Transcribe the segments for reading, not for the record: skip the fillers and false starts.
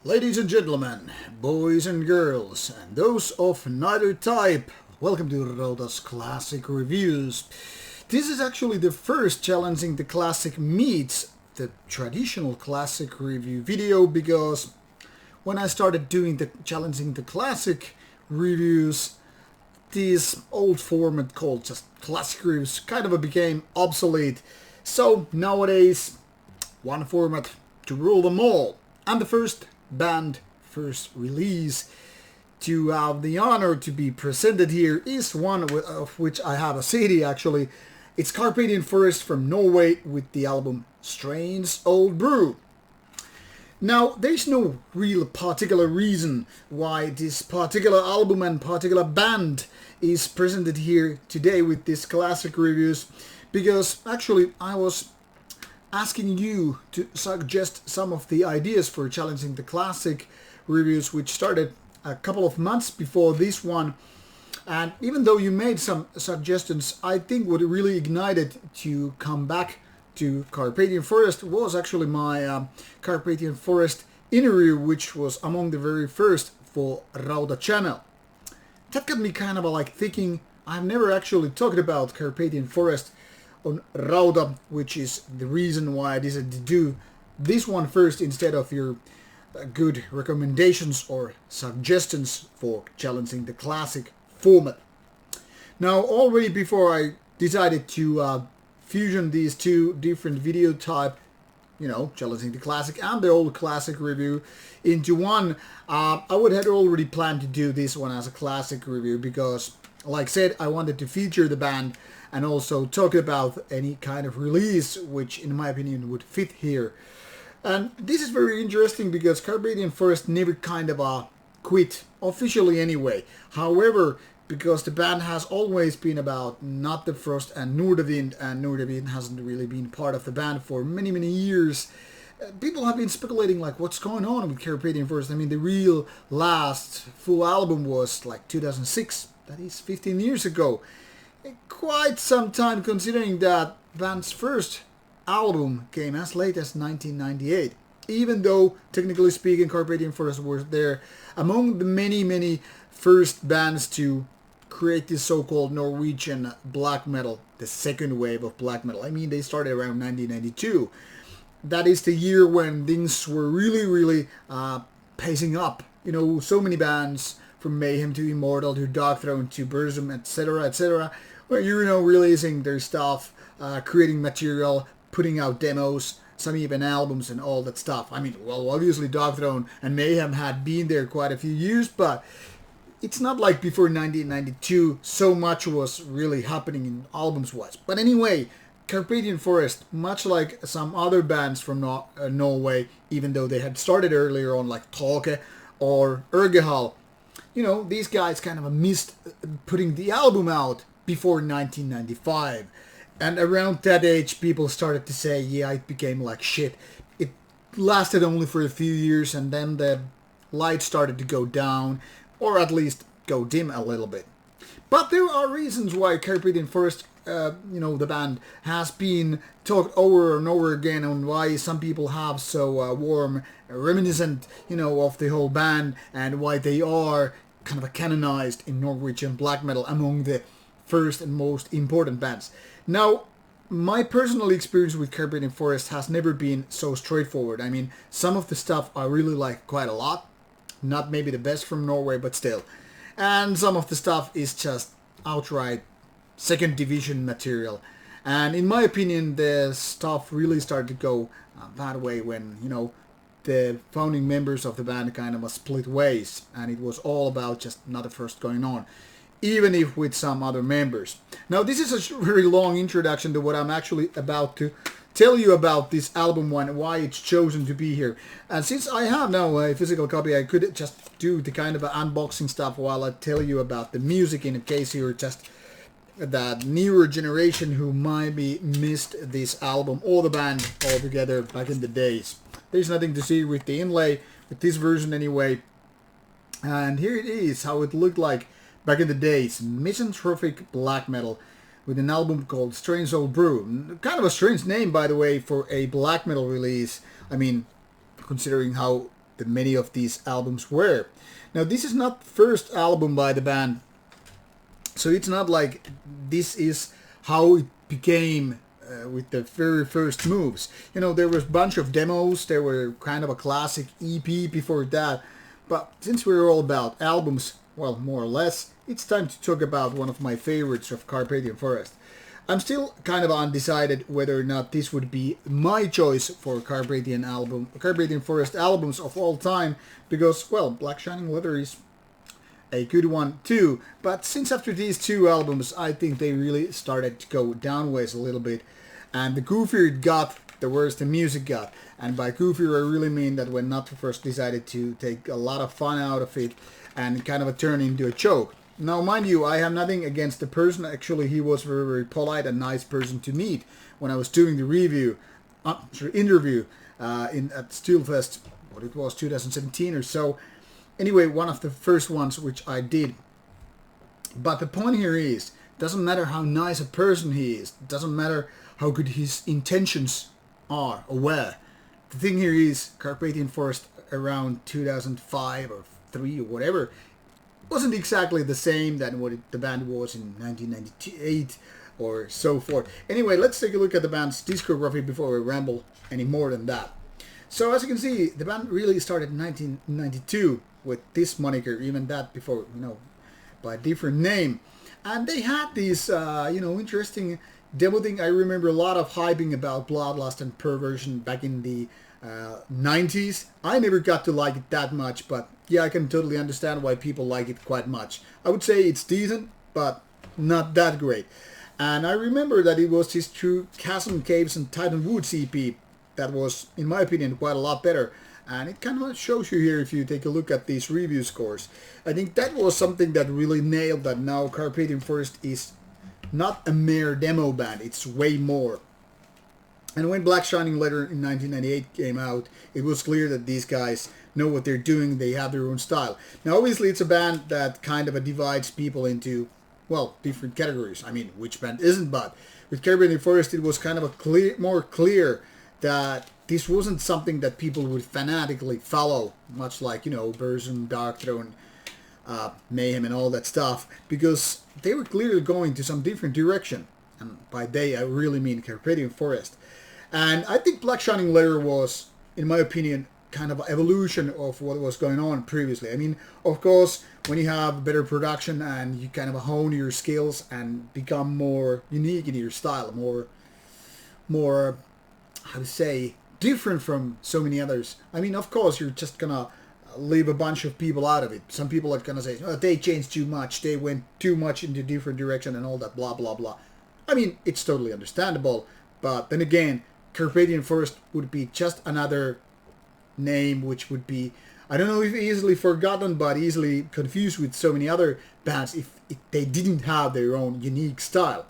Ladies and gentlemen, boys and girls, and those of neither type, welcome to Rauta's Classic Reviews. This is actually the first Challenging the Classic meets the traditional classic review video, because when I started doing the Challenging the Classic reviews, this old format called just classic reviews kind of became obsolete. So nowadays, one format to rule them all. And the first release to have the honor to be presented here is one of which I have a CD actually. It's Carpathian Forest from Norway with the album Strange Old Brew. Now, there's no real particular reason why this particular album and particular band is presented here today with this classic reviews, because actually I was asking you to suggest some of the ideas for Challenging the Classic reviews, which started a couple of months before this one. And even though you made some suggestions, I think what really ignited to come back to Carpathian Forest was actually my Carpathian Forest interview, which was among the very first for Rauta channel. That got me kind of like thinking, I've never actually talked about Carpathian Forest on Rauta, which is the reason why I decided to do this one first instead of your good recommendations or suggestions for Challenging the Classic format. Now, already before I decided to fusion these two different video type, Challenging the Classic and the old classic review into one, I would have already planned to do this one as a classic review because, like I said, I wanted to feature the band and also talk about any kind of release which, in my opinion, would fit here. And this is very interesting because Carpathian Forest never kind of quit, officially anyway. However, because the band has always been about Not the Frost and Norwegian, and Norwegian hasn't really been part of the band for many, many years, people have been speculating like what's going on with Carpathian Forest. I mean, the real last full album was like 2006, that is 15 years ago. Quite some time considering that band's first album came as late as 1998. Even though, technically speaking, Carpathian Forest was there among the many first bands to create this so-called Norwegian black metal, the second wave of black metal. I mean, they started around 1992. That is the year when things were really pacing up. So many bands from Mayhem to Immortal to Dogthrone to Burzum, etc., where releasing their stuff, creating material, putting out demos, some even albums and all that stuff. I mean, well, obviously Dogthrone and Mayhem had been there quite a few years, but it's not like before 1992 so much was really happening in albums-wise. But anyway, Carpathian Forest, much like some other bands from Norway, even though they had started earlier on like Tåke or Urgehal, these guys kind of missed putting the album out before 1995. And around that age, people started to say, yeah, it became like shit. It lasted only for a few years, and then the light started to go down, or at least go dim a little bit. But there are reasons why Carpathian Forest, the band, has been talked over and over again on why some people have so warm reminiscent, of the whole band, and why they are kind of canonized in Norwegian black metal among the first and most important bands. Now, my personal experience with Carpathian Forest has never been so straightforward. I mean, some of the stuff I really like quite a lot. Not maybe the best from Norway, but still. And some of the stuff is just outright second division material. And in my opinion, the stuff really started to go that way when, the founding members of the band kind of split ways. And it was all about just Not the Frost going on, even if with some other members. Now, this is a very long introduction to what I'm actually about to tell you about this album one, why it's chosen to be here. And since I have now a physical copy, I could just do the kind of unboxing stuff while I tell you about the music, in case you're just that newer generation who might be missed this album or the band altogether back in the days. There's nothing to see with the inlay, with this version anyway. And here it is, how it looked like back in the days. Misanthropic black metal with an album called Strange Old Brew. Kind of a strange name, by the way, for a black metal release. I mean, considering how that many of these albums were. Now, this is not the first album by the band, so it's not like this is how it became with the very first moves. You know, there was a bunch of demos, there were kind of a classic EP before that, but since we're all about albums, well, more or less, it's time to talk about one of my favorites of Carpathian Forest. I'm still kind of undecided whether or not this would be my choice for Carpathian Forest albums of all time, because, well, Black Shining Leather is a good one too, but since after these two albums, I think they really started to go downways a little bit, and the goofier it got, the worse the music got. And by goofier, I really mean that when Not First decided to take a lot of fun out of it and kind of turn into a joke. Now, mind you, I have nothing against the person. Actually, he was very, very polite and nice person to meet when I was doing the interview at Steelfest, what it was, 2017 or so. Anyway, one of the first ones which I did. But the point here is, doesn't matter how nice a person he is, doesn't matter how good his intentions are or were. The thing here is, Carpathian Forest around 2005 or 3 or whatever, wasn't exactly the same than what the band was in 1998 or so forth. Anyway, let's take a look at the band's discography before we ramble any more than that. So as you can see, the band really started in 1992 with this moniker, even that before, by a different name. And they had these, interesting demo thing. I remember a lot of hyping about Bloodlust and Perversion back in the 90s. I never got to like it that much, but yeah, I can totally understand why people like it quite much. I would say it's decent, but not that great. And I remember that it was his Through Chasm Caves and Titan Woods EP that was, in my opinion, quite a lot better. And it kind of shows you here if you take a look at these review scores. I think that was something that really nailed that now Carpathian Forest is not a mere demo band, it's way more. And when Black Shining Leather in 1998 came out, it was clear that these guys know what they're doing, they have their own style. Now obviously it's a band that kind of divides people into, well, different categories. I mean, which band isn't, but with Carpathian Forest it was kind of more clear that this wasn't something that people would fanatically follow, much like, Burzum, Darkthrone, Mayhem and all that stuff, because they were clearly going to some different direction. And by they, I really mean Carpathian Forest. And I think Black Shining Leather was, in my opinion, kind of an evolution of what was going on previously. I mean, of course, when you have better production and you kind of hone your skills and become more unique in your style, more, how to say, different from so many others. I mean, of course, you're just gonna leave a bunch of people out of it. Some people are gonna say, oh, they changed too much, they went too much into different direction and all that blah blah blah. I mean, it's totally understandable, but then again, Carpathian Forest would be just another name which would be, I don't know if easily forgotten, but easily confused with so many other bands if they didn't have their own unique style.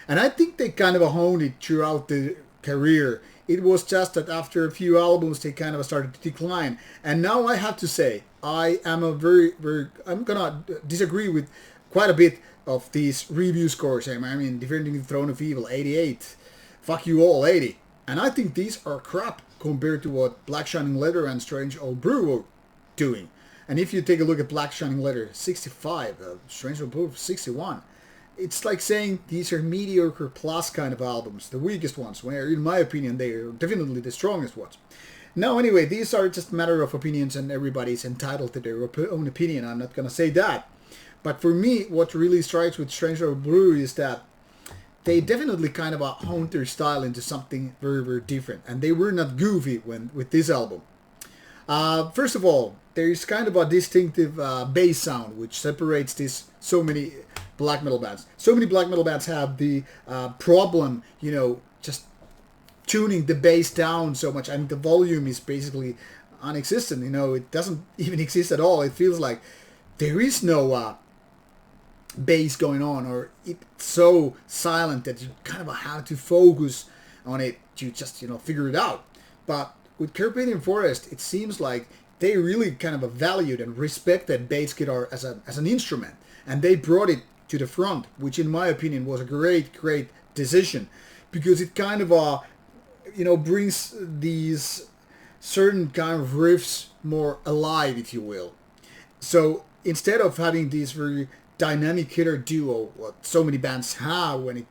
And I think they kind of honed it throughout the career. It was just that after a few albums they kind of started to decline. And now I have to say, I am I'm gonna disagree with quite a bit of these review scores. I mean, Defending the Throne of Evil, 88. Fuck You All, 80. And I think these are crap compared to what Black Shining Leather and Strange Old Brew were doing. And if you take a look at Black Shining Leather, 65, Strange Old Brew, 61. It's like saying these are mediocre plus kind of albums, the weakest ones, where in my opinion they are definitely the strongest ones. Now anyway, these are just a matter of opinions and everybody's entitled to their own opinion, I'm not gonna say that. But for me, what really strikes with Strange Old Brew is that they definitely kind of honed their style into something very, very different. And they were not goofy with this album. First of all, there is kind of a distinctive bass sound which separates this so many black metal bands. So many black metal bands have the problem, just tuning the bass down so much. I mean, the volume is basically non-existent. It doesn't even exist at all. It feels like there is no bass going on, or it's so silent that you kind of have to focus on it to just figure it out. But with Carpathian Forest, it seems like they really kind of valued and respected bass guitar as an instrument, and they brought it to the front, which in my opinion was a great decision, because it kind of brings these certain kind of riffs more alive, if you will. So instead of having this very dynamic guitar duo, what so many bands have when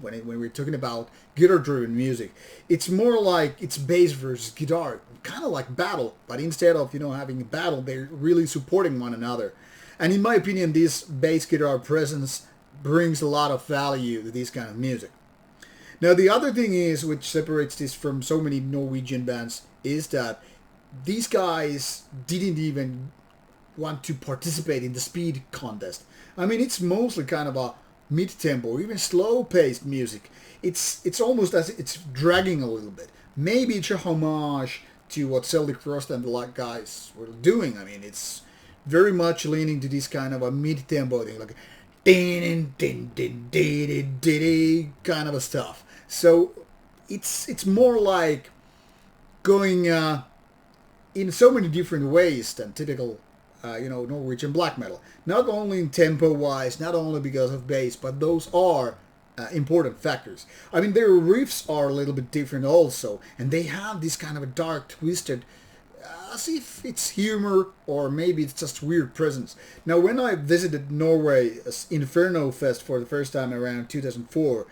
we're talking about guitar-driven music, it's more like it's bass versus guitar, kind of like battle. But instead of having a battle, they're really supporting one another. And in my opinion, this bass guitar presence brings a lot of value to this kind of music. Now, the other thing is, which separates this from so many Norwegian bands, is that these guys didn't even want to participate in the speed contest. I mean, it's mostly kind of a mid-tempo, even slow-paced music. It's almost as if it's dragging a little bit. Maybe it's a homage to what Celtic Frost and the like guys were doing. I mean, it's very much leaning to this kind of a mid-tempo thing, like din din din din din kind of a stuff. So it's more like going in so many different ways than typical Norwegian black metal. Not only in tempo-wise, not only because of bass, but those are important factors. I mean, their riffs are a little bit different also, and they have this kind of a dark, twisted, as if it's humor or maybe it's just weird presence. Now, when I visited Norway's Inferno Fest for the first time around 2004,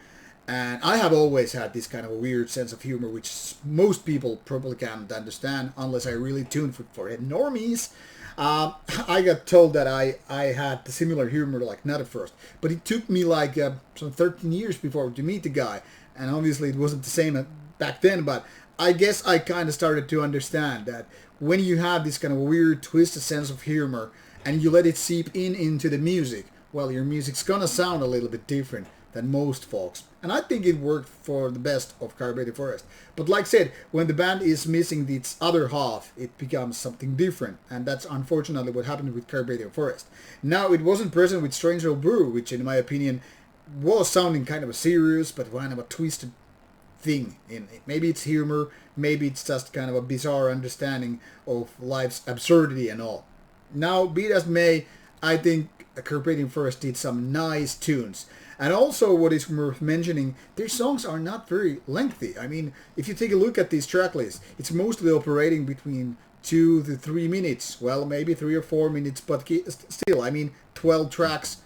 and I have always had this kind of a weird sense of humor, which most people probably can't understand unless I really tune for it. Normies, I got told that I had the similar humor like not at first, but it took me like some 13 years before to meet the guy, and obviously it wasn't the same back then, but I guess I kind of started to understand that when you have this kind of weird twisted sense of humor and you let it seep into the music, well, your music's gonna sound a little bit different than most folks. And I think it worked for the best of Carpathian Forest. But like I said, when the band is missing its other half, it becomes something different. And that's unfortunately what happened with Carpathian Forest. Now, it wasn't present with Strange Old Brew, which in my opinion was sounding kind of a serious but kind of a twisted thing. Maybe it's humor, maybe it's just kind of a bizarre understanding of life's absurdity and all. Now, be it as may, I think Carpathian Forest did some nice tunes. And also, what is worth mentioning, their songs are not very lengthy. I mean, if you take a look at these track lists, it's mostly operating between 2 to 3 minutes. Well, maybe 3 or 4 minutes, but still, I mean, 12 tracks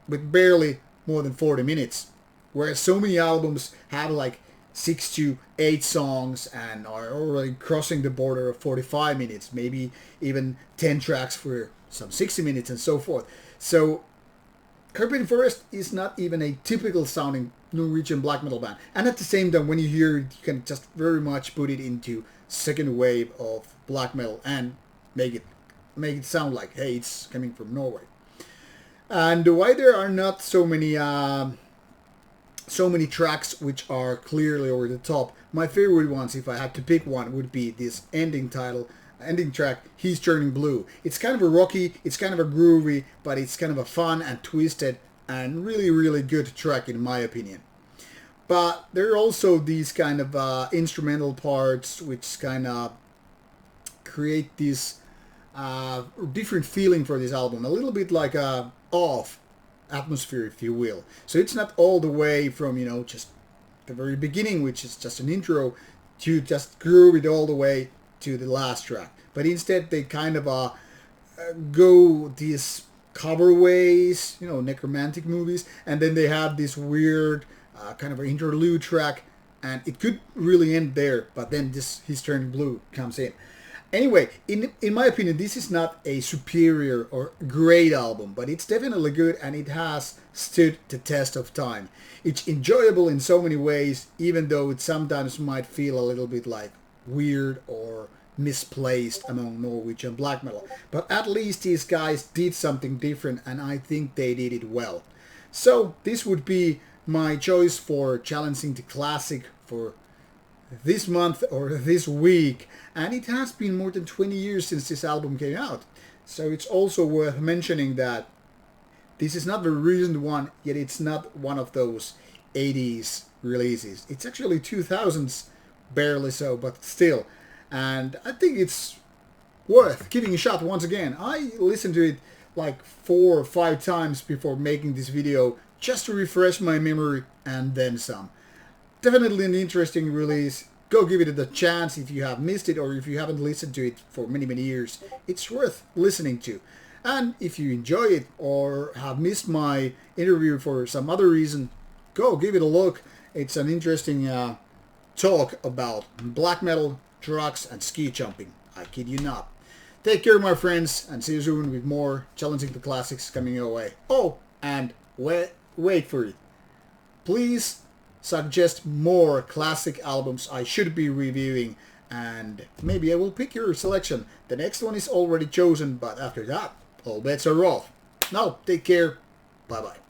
with barely more than 40 minutes. Whereas so many albums have like 6 to 8 songs and are already crossing the border of 45 minutes, maybe even 10 tracks for some 60 minutes and so forth. So Carpathian Forest is not even a typical sounding Norwegian black metal band. And at the same time, when you hear it, you can just very much put it into second wave of black metal and make it sound like, hey, it's coming from Norway. And why there are not so many tracks which are clearly over the top, my favorite ones, if I had to pick one, would be this ending track, He's Turning Blue. It's kind of a rocky, it's kind of a groovy, but it's kind of a fun and twisted and really, really good track in my opinion. But there are also these kind of instrumental parts which kind of create this different feeling for this album. A little bit like a off atmosphere, if you will. So it's not all the way from, just the very beginning, which is just an intro, to just groove it all the way to the last track. But instead they kind of go these cover ways, necromantic movies, and then they have this weird kind of an interlude track, and it could really end there, but then this He's Turning Blue comes in. Anyway, in my opinion, this is not a superior or great album, but it's definitely good and it has stood the test of time. It's enjoyable in so many ways, even though it sometimes might feel a little bit like weird or misplaced among Norwegian black metal. But at least these guys did something different, and I think they did it well. So this would be my choice for challenging the classic for this month or this week, and it has been more than 20 years since this album came out. So it's also worth mentioning that this is not the recent one, yet it's not one of those 80s releases. It's actually 2000s, barely so, but still. And I think it's worth giving a shot once again. I listened to it like 4 or 5 times before making this video, just to refresh my memory and then some. Definitely an interesting release. Go give it a chance if you have missed it or if you haven't listened to it for many, many years. It's worth listening to. And if you enjoy it or have missed my interview for some other reason, go give it a look. It's an interesting talk about black metal, drugs, and ski jumping. I kid you not. Take care, my friends, and see you soon with more Challenging the Classics coming your way. Oh, and wait for it. Please suggest more classic albums I should be reviewing, and maybe I will pick your selection. The next one is already chosen, but after that, all bets are off. Now, take care. Bye-bye.